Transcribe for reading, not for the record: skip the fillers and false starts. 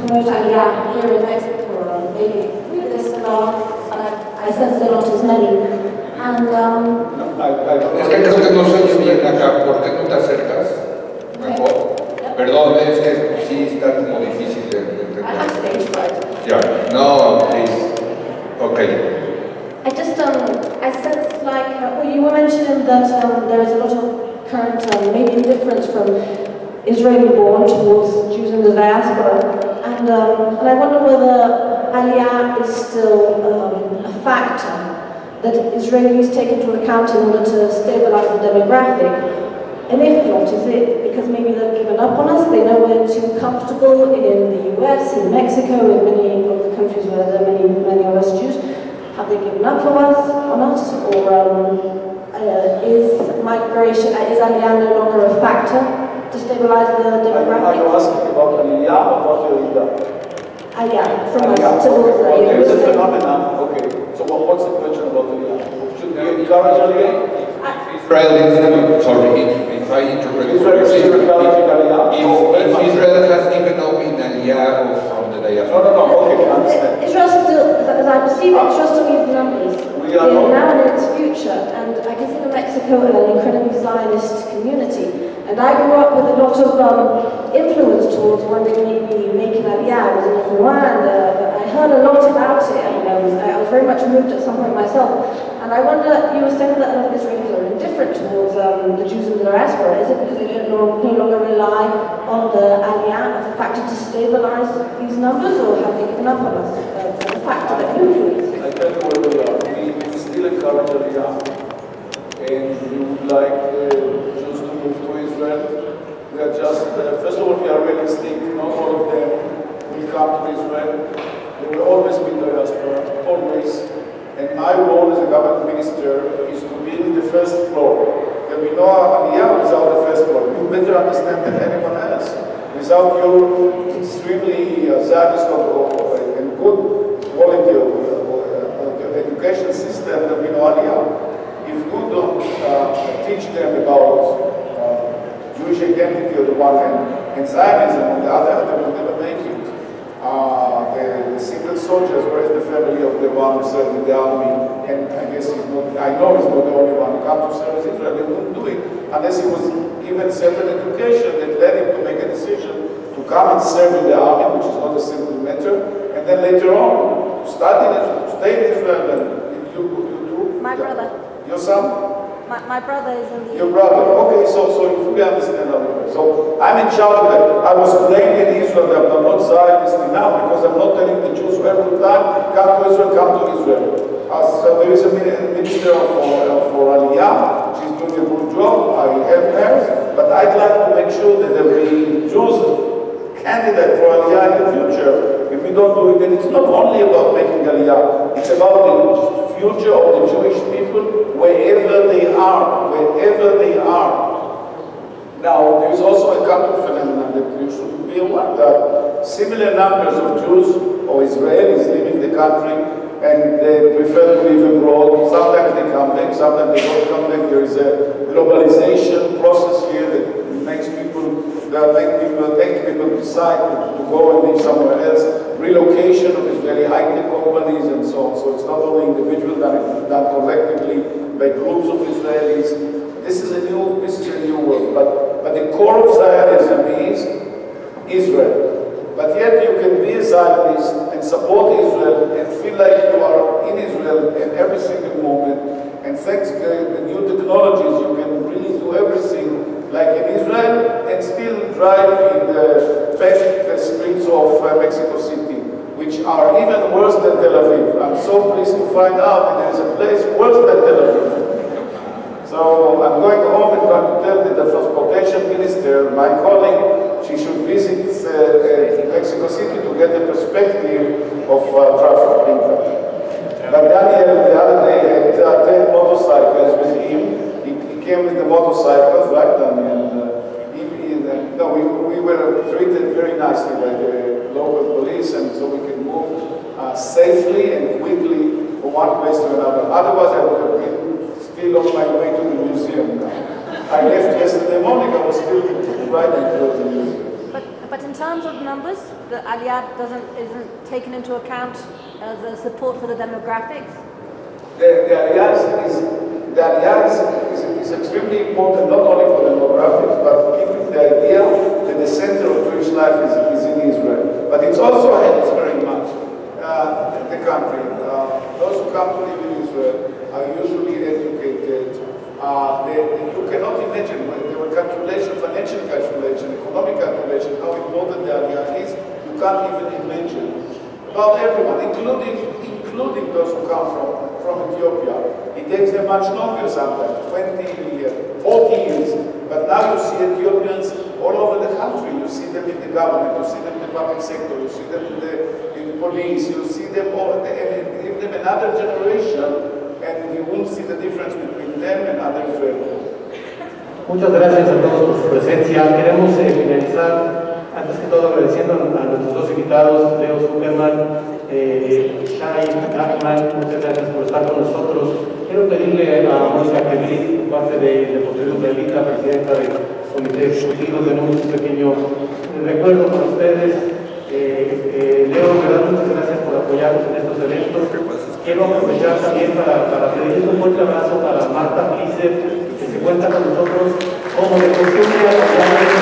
promote Aliyah here in Mexico, or maybe this and I sense there are not as many. And es que creo que no se oye bien acá. ¿Por qué no te acercas? Mejor. Perdón, es que sí está como difícil de entender. I have stage fright. Yeah. No, please. Okay. I just, I sense like, well, you were mentioning that there is a lot of current, maybe indifference from Israeli-born towards Jews in the diaspora, and I wonder whether Aliyah is still a factor that Israelis take into account in order to stabilize the demographic. And if not, is it because maybe they've given up on us? They know we're too comfortable in the US, in Mexico, in many of the countries where there are many of us Jews. Have they given up on us? Or is migration, is Aliyah no longer a factor to stabilize the demographic? Are you asking about Aliyah or about Yerida? Aliyah, from us towards the There is a phenomenon. Okay, so what's the question about Aliyah? Should we encourage Aliyah? Israel is, sorry, if I interpret Israel is encouraging Aliyah? If Israel has given up in Aliyah from the diaspora. No, okay, I understand. Israel still, as I perceive it, Israel still needs numbers. We are in now and in its future, and I consider Mexico an incredibly Zionist community. And I grew up with a lot of influence towards one day maybe making Aliyah. I was in Rwanda, I heard a lot about it, and I was very much moved at some point myself. And I wonder, you were saying that a lot of Israelis are indifferent towards the Jews in the diaspora. Is it because they don't no longer rely on the Aliyah as a factor to stabilize these numbers, or have they given up on us as a factor that influences? I tell you where we are. We still encourage Aliyah, and we would like Jews to move to Israel. We are just, first of all, we are realistic. Not all of them will come to Israel. There will always be diaspora, always. And my role as a government minister is to build the first floor. There will be no Aliyah without the first floor. You better understand than anyone else. Without your extremely Zionist and good quality of the education system, there will be no Aliyah. If you don't teach them about Jewish identity on the one hand and Zionism on the other, they will never make it. The single soldiers, where is the family of the one who served in the army? And I guess he's not, I know he's not the only one who come to serve in Israel. They wouldn't do it unless he was given certain education that led him to make a decision to come and serve in the army, which is not a simple matter, and then later on to study in Israel, to stay in Israel. And you do. My brother. Your son? My brother is in the... Your brother, okay, so you fully understand how it works. So I'm in charge of that. I was blamed in Israel that I'm not Zionist now because I'm not telling the Jews every time, come to Israel, come to Israel. So there is a minister for Aliyah, she's doing a good job, I help her, but I'd like to make sure that there will be Jews candidate for Aliyah in the future. If we don't do it, then it's not only about making Aliyah, it's about the future of the Jewish people wherever they are, Now, there is also a country phenomenon that you should be aware that similar numbers of Jews or Israelis living in the country and they prefer to live abroad. Sometimes they come back, sometimes they don't come back. There is a globalization process here that makes people decide to go and live somewhere else. Relocation of Israeli high-tech companies and so on. So it's not only individual, done collectively by groups of Israelis. This is a new world. But the core of Zionism is Israel. But yet you can be a Zionist and support Israel and feel like you are in Israel in every single moment. And thanks to the new technologies, you can really do everything like in Israel and still drive in the best streets of Mexico City, which are even worse than Tel Aviv. I'm so pleased to find out that there is a place worse than Tel Aviv. So I'm going home and going to tell the transportation minister, my colleague, she should visit Mexico City to get a perspective of traffic. But Daniel, the other day, had 10 motorcycles with him. He came with the motorcycles, right, Daniel? We were treated very nicely by the local police, and so we can move safely and quickly from one place to another. Otherwise, I would have been still on my way to the museum now. I left yesterday morning, I was still riding towards the museum. But But in terms of numbers, the Aliyah isn't taken into account as a support for the demographics. The Aliyah is extremely important, not only for demographics, but keeping the idea that the center of Jewish life is in Israel. But it also helps very much the country. Those who come to live in Israel are usually educated. You cannot imagine, there were financial calculation, economic calculation, how important the Aliyah is. You can't even imagine. About everyone, including those who come from Ethiopia. It takes them much longer sometimes, 20 years, 40 years. But now you see Ethiopians all over the country. You see them in the government, you see them in the public sector, you see them in the police, you see them all, and give them another generation, and you won't see the difference between them and other Israelis. Muchas gracias a todos por su presencia. Queremos finalizar, antes que todo, agradeciendo a nuestros dos invitados, Zuckermann, Shai, Nachman, muchas gracias por estar con nosotros. Quiero pedirle a Mónica Kevin, parte de Deportivo Israelita, presidenta del Comité Ejecutivo, tenemos un pequeño recuerdo con ustedes. Leo, de verdad, muchas gracias por apoyarnos en estos eventos. Quiero aprovechar también para pedirles un fuerte abrazo para Marta Plice, que se cuenta con nosotros como de costumbre.